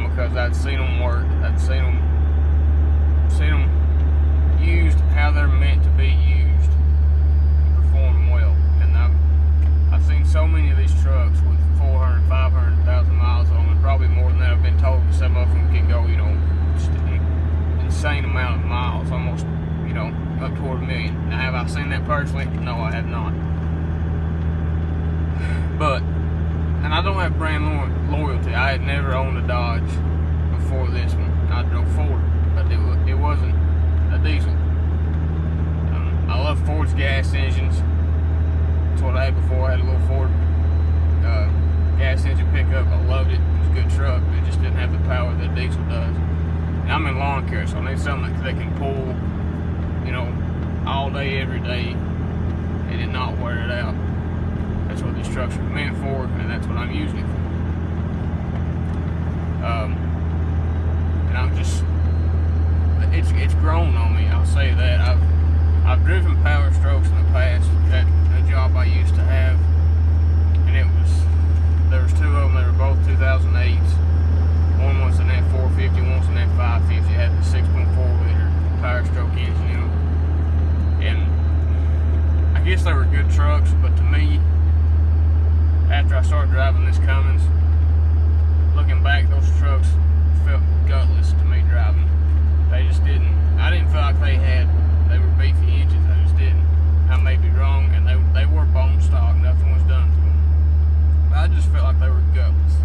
one because I'd seen them work. I'd seen them used how they're meant to be used and perform well. And I've seen so many of these trucks with 400, 500,000 miles on them, probably more than that. I've been told that some of them can go, just an insane amount of miles, almost, up toward 1 million. Now, have I seen that personally? No, I have not. But, and I don't have brand loyalty. I had never owned a Dodge before this one. I drove Ford, but it wasn't a diesel. I love Ford's gas engines. That's what I had before. I had a little Ford gas engine pickup. I loved it. It was a good truck, but it just didn't have the power that diesel does. And I'm in lawn care, so I need something that can pull, all day, every day, and it not wear it out. That's what these trucks are meant for, and that's what I'm using it for. And I'm just, it's grown on me. I'll say that. I've driven Powerstrokes in the past. That a job I used to have, and there was two of them. They were both 2008s. One was an F450, one was an F550. It had the 6.4 liter Powerstroke engine in them. And I guess they were good trucks, but to me, after I started driving this Cummins, looking back, those trucks felt gutless to me driving. They just didn't. I didn't feel like they were beefy engines. I just didn't. I may be wrong, and they were bone stock. Nothing was done to them. But I just felt like they were gutless.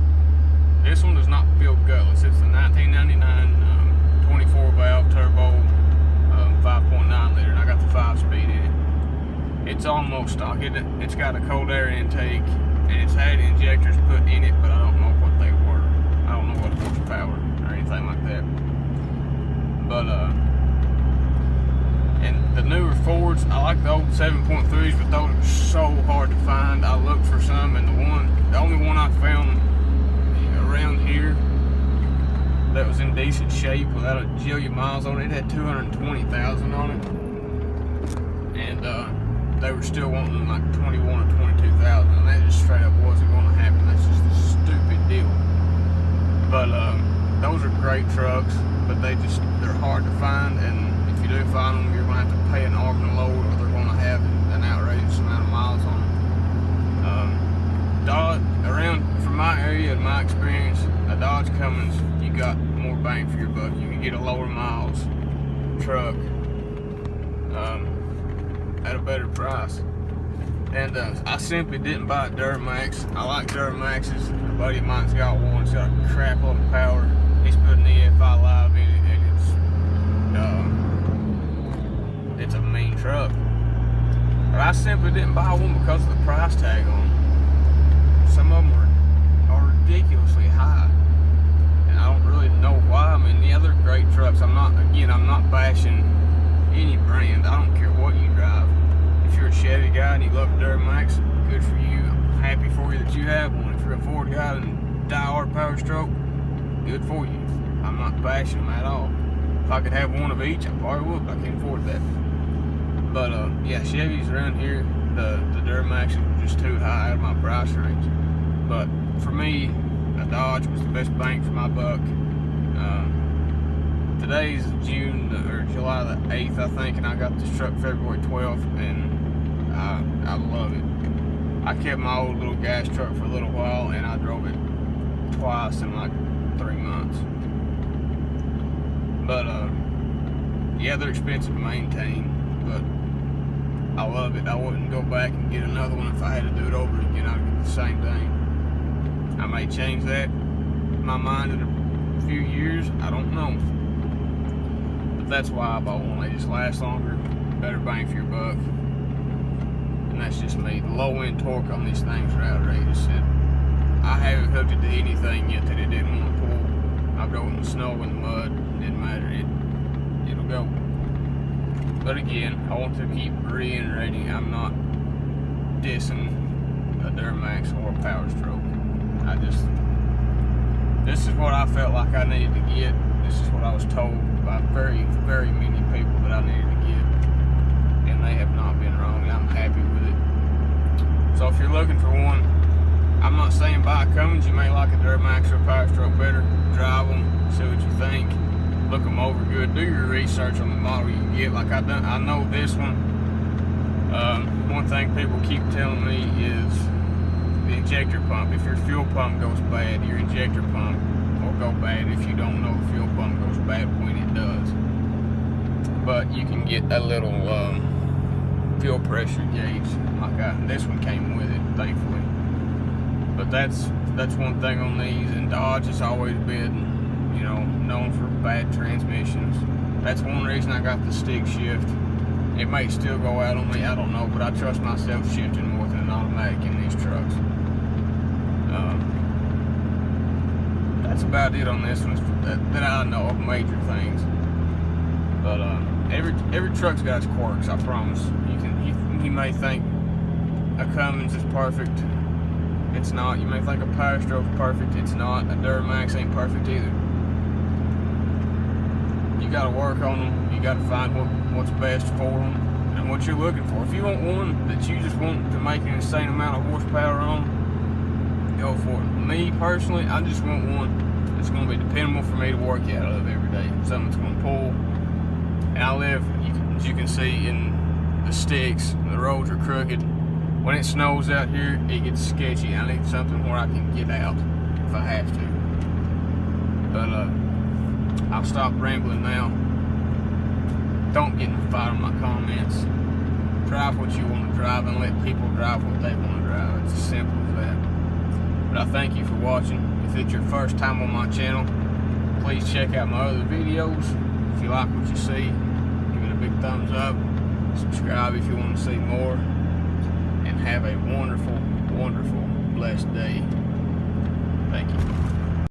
This one does not feel gutless. It's a 1999 24 valve turbo 5.9 liter, and I got the 5-speed in it. It's almost stock. It's got a cold air intake, and it's had injectors put in it, but I don't know what they were. I don't know what horsepower or anything like that. But and the newer Fords, I like the old 7.3s, but those are so hard to find. I looked for some, and the only one I found around here that was in decent shape without a jillion miles on it had 220,000 on it, and they were still wanting like 21 or 22,000, and that just straight up wasn't going to happen. That's just a stupid deal. But those are great trucks, but they're hard to find, and if you do find them, you're going to have to pay an arm and a load, or they're going to have an outrageous amount of miles on them. Around from my area and my experience, a Dodge Cummins, you got more bang for your buck. You can get a lower miles truck at a better price. And I simply didn't buy a Duramax. I like Duramaxes. A buddy of mine's got one. It's got a crap load of power. He's putting the EFI Live in it, and it's a mean truck. But I simply didn't buy one because of the price tag on them. Some of them are ridiculously high, and I don't really know why. I mean, yeah, they're great trucks. I'm not bashing any brand. I don't care what you drive. If you're a Chevy guy and you love Duramax, good for you. I'm happy for you that you have one. If you're a Ford guy and die-hard Powerstroke, good for you. I'm not bashing them at all. If I could have one of each, I probably would, but I can't afford that. But yeah, Chevys around here, the Duramax are just too high out of my price range. But for me, a Dodge was the best bang for my buck. Today's July the 8th, I think, and I got this truck February 12th, and I love it. I kept my old little gas truck for a little while, and I drove it twice in like 3 months. But yeah, they're expensive to maintain, but I love it. I wouldn't go back and get another one if I had to do it over again. I'd get the same thing. I may change that my mind in a few years. I don't know. But that's why I bought one. They just last longer, better bang for your buck. And that's just me. The low end torque on these things are outrageous. I haven't hooked it to anything yet that it didn't want to pull. I drove in the snow and the mud. It didn't matter. It'll go. But again, I want to keep reiterating, I'm not dissing a Duramax or a Powerstroke. This is what I felt like I needed to get. This is what I was told by very, very many people that I needed to get. And they have not been wrong, and I'm happy with it. So if you're looking for one, I'm not saying buy a Cummins. You may like a Duramax or a Powerstroke better. Drive look them over good. Do your research on the model you get. Like I know this one. One thing people keep telling me is the injector pump. If your fuel pump goes bad, your injector pump will go bad. If you don't know, the fuel pump goes bad when it does. But you can get a little fuel pressure gauge. Like this one came with it, thankfully. But that's one thing on these. And Dodge has always been, you know, known for bad transmissions. That's one reason I got the stick shift. It may still go out on me, I don't know, but I trust myself shifting more than an automatic in these trucks. That's about it on this one that I know of major things. But every truck's got its quirks, I promise. You may think a Cummins is perfect. It's not. You may think a Powerstroke is perfect. It's not. A Duramax ain't perfect either. You gotta work on them. You gotta find what's best for them and what you're looking for. If you want one that you just want to make an insane amount of horsepower on, go for it. Me personally, I just want one that's gonna be dependable for me to work out of every day. Something that's gonna pull. And I live, as you can see, in the sticks. The roads are crooked. When it snows out here, it gets sketchy. I need something where I can get out if I have to. But I'll stop rambling now. Don't get in a fight on my comments. Drive what you want to drive and let people drive what they want to drive. It's as simple as that. But I thank you for watching. If it's your first time on my channel, please check out my other videos. If you like what you see, give it a big thumbs up. Subscribe if you want to see more. And have a wonderful, wonderful, blessed day. Thank you.